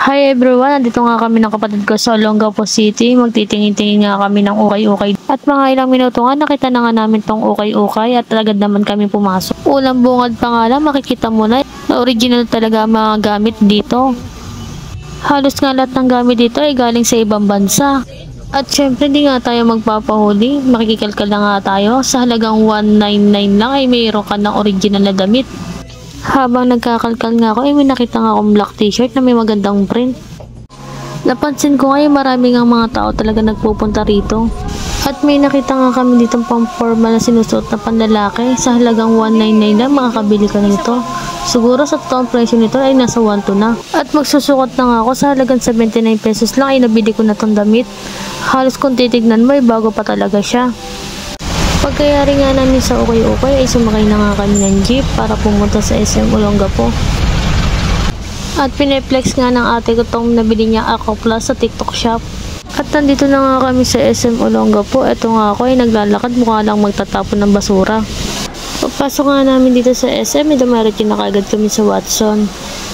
Hi everyone, nandito nga kami ng kapatid ko sa Olongapo City. Magtitingin-tingin nga kami ng ukay-ukay. At mga ilang minuto nga, nakita na nga namin tong ukay-ukay at agad naman kami pumasok. Ulang bungad pa nga lang, makikita mo na original talaga ang mga gamit dito. Halos nga lahat ng gamit dito ay galing sa ibang bansa. At syempre hindi nga tayo magpapahuli, makikikalkal na nga tayo. Sa halagang 199 lang ay mayroon ka ng original na damit. Habang nagkakalkal nga ako, may nakita nga akong black t-shirt na may magandang print. Napansin ko nga marami nga mga tao talaga nagpupunta rito. At may nakita nga kami ditong pang-formal na sinusuot na panlalaki. Sa halagang 199 lang makakabili ka nito. Siguro sa totoong presyo nito ay nasa 1.2 na. At magsusukot na nga ako sa halagang 79 pesos lang ay nabili ko na tong damit. Halos kung titignan mo ay bago pa talaga siya. Pagkayari nga namin sa ukay-ukay ay sumakay na nga kami ng jeep para pumunta sa SM Olongapo. At pineplex nga ng ate ko tong nabili niya Aqua Plus sa TikTok shop. At nandito na nga kami sa SM Olongapo. Ito nga ako ay naglalakad, mukha lang magtatapon ng basura. Pagpasok nga namin dito sa SM ay dumarit na kagad kami sa Watson.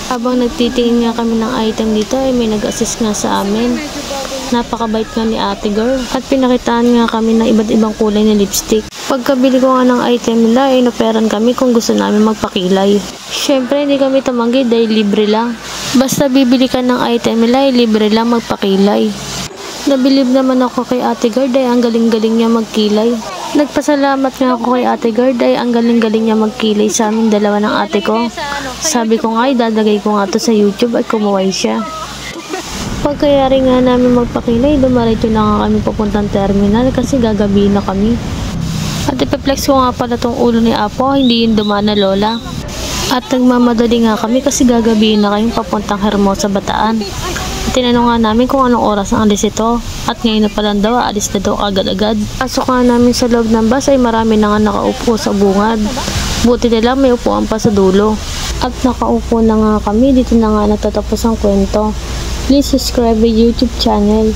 Habang nagtitingin nga kami ng item dito ay may nag-assist nga sa amin. Napakabait nga ni ate girl at pinakitaan nga kami ng iba't ibang kulay na lipstick. Pagkabili ko nga ng item nila ay inoperan kami kung gusto namin magpakilay. Syempre hindi kami tumanggi dahil libre lang. Basta bibili ka ng item nila ay libre lang magpakilay. Nabilib naman ako kay ate girl dahil ang galing-galing niya magkilay. Nagpasalamat nga ako kay ate girl dahil ang galing-galing niya magkilay sa amin dalawa ng ate ko. Sabi ko nga ay dadagay ko nga to sa YouTube at kumuway siya. Pagkayari nga namin magpakilay, dumaretso na nga kami papuntang terminal kasi gagabi na kami. At ipeplex ko nga pala tong ulo ni Apo, hindi yung dumaan na lola. At nagmamadali nga kami kasi gagabi na kami papuntang Hermosa, Bataan. At tinanong nga namin kung anong oras ang alis ito. At ngayon na palang daw, alis na daw agad-agad. Pasok nga namin sa loob ng bus ay marami na nga nakaupo sa bungad. Buti na lang may upuan pa sa dulo. At nakaupo na nga kami, dito na nga natatapos ang kwento. Please subscribe my YouTube channel.